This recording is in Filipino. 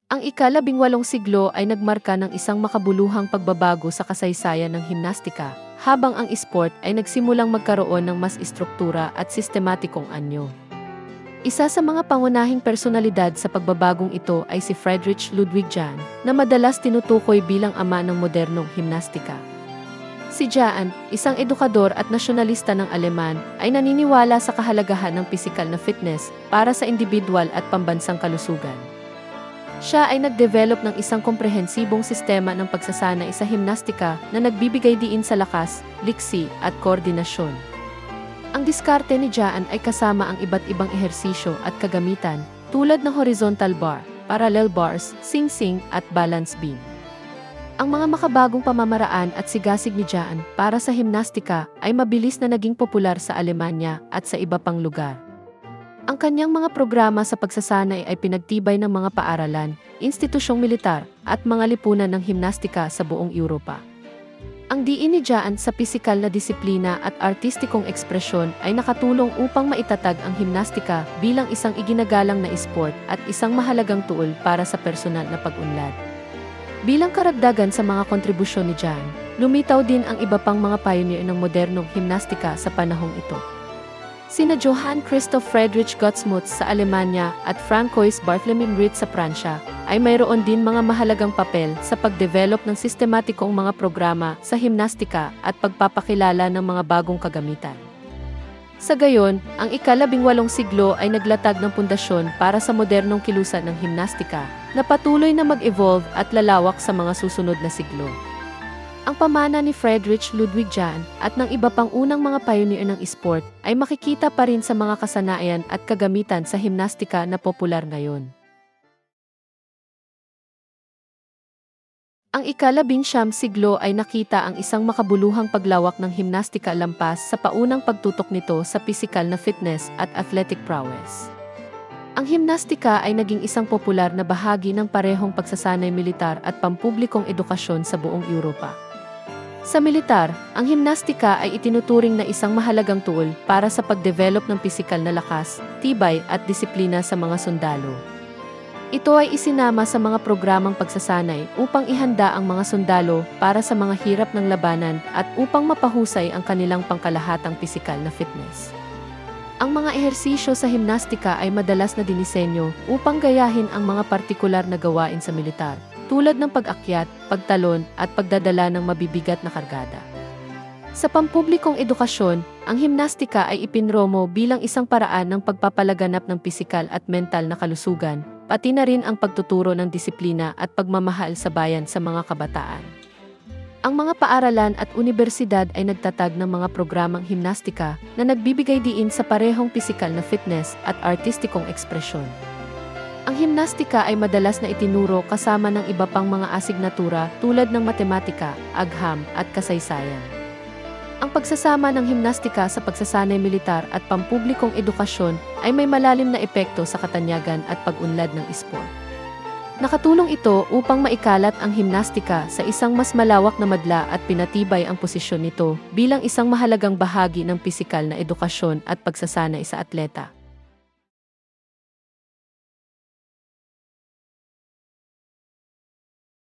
Ang ika-18 siglo ay nagmarka ng isang makabuluhang pagbabago sa kasaysayan ng himnastika, habang ang esport ay nagsimulang magkaroon ng mas istruktura at sistematikong anyo. Isa sa mga pangunahing personalidad sa pagbabagong ito ay si Friedrich Ludwig Jahn, na madalas tinutukoy bilang ama ng modernong himnastika. Si Jahn, isang edukador at nasyonalista ng Aleman, ay naniniwala sa kahalagahan ng pisikal na fitness para sa individual at pambansang kalusugan. Siya ay nag-develop ng isang komprehensibong sistema ng pagsasanay sa himnastika na nagbibigay diin sa lakas, liksi, at koordinasyon. Ang diskarte ni Jahn ay kasama ang iba't ibang ehersisyo at kagamitan, tulad ng horizontal bar, parallel bars, sing-sing, at balance beam. Ang mga makabagong pamamaraan at sigasig ni Jahn para sa himnastika ay mabilis na naging popular sa Alemanya at sa iba pang lugar. Ang kanyang mga programa sa pagsasanay ay pinagtibay ng mga paaralan, institusyong militar, at mga lipunan ng himnastika sa buong Europa. Ang diin ni Jahn sa pisikal na disiplina at artistikong ekspresyon ay nakatulong upang maitatag ang himnastika bilang isang iginagalang na esport at isang mahalagang tool para sa personal na pag-unlad. Bilang karagdagan sa mga kontribusyon ni Jahn, lumitaw din ang iba pang mga pioneer ng modernong himnastika sa panahong ito. Sina Johann Christoph Friedrich Gottsmuth sa Alemanya at Francois Barthélemy Ritz sa Pransya ay mayroon din mga mahalagang papel sa pagdevelop ng sistematikong mga programa sa himnastika at pagpapakilala ng mga bagong kagamitan. Sa gayon, ang ika-18 siglo ay naglatag ng pundasyon para sa modernong kilusan ng himnastika na patuloy na mag-evolve at lalawak sa mga susunod na siglo. Ang pamana ni Friedrich Ludwig Jahn at ng iba pang unang mga pioneer ng esport ay makikita pa rin sa mga kasanayan at kagamitan sa himnastika na popular ngayon. Ang ika-19 siglo ay nakita ang isang makabuluhang paglawak ng himnastika lampas sa paunang pagtutok nito sa pisikal na fitness at athletic prowess. Ang himnastika ay naging isang popular na bahagi ng parehong pagsasanay militar at pampublikong edukasyon sa buong Europa. Sa militar, ang himnastika ay itinuturing na isang mahalagang tool para sa pagdevelop ng pisikal na lakas, tibay at disiplina sa mga sundalo. Ito ay isinama sa mga programang pagsasanay upang ihanda ang mga sundalo para sa mga hirap ng labanan at upang mapahusay ang kanilang pangkalahatang pisikal na fitness. Ang mga ehersisyo sa himnastika ay madalas na dinisenyo upang gayahin ang mga partikular na gawain sa militar, tulad ng pag-akyat, pagtalon, at pagdadala ng mabibigat na kargada. Sa pampublikong edukasyon, ang himnastika ay ipinromo bilang isang paraan ng pagpapalaganap ng pisikal at mental na kalusugan, pati na rin ang pagtuturo ng disiplina at pagmamahal sa bayan sa mga kabataan. Ang mga paaralan at unibersidad ay nagtatag ng mga programang himnastika na nagbibigay diin sa parehong pisikal na fitness at artistikong ekspresyon. Ang himnastika ay madalas na itinuro kasama ng iba pang mga asignatura tulad ng matematika, agham, at kasaysayan. Ang pagsasama ng himnastika sa pagsasanay militar at pampublikong edukasyon ay may malalim na epekto sa katanyagan at pag-unlad ng esport. Nakatulong ito upang maikalat ang himnastika sa isang mas malawak na madla at pinatibay ang posisyon nito bilang isang mahalagang bahagi ng pisikal na edukasyon at pagsasanay sa atleta.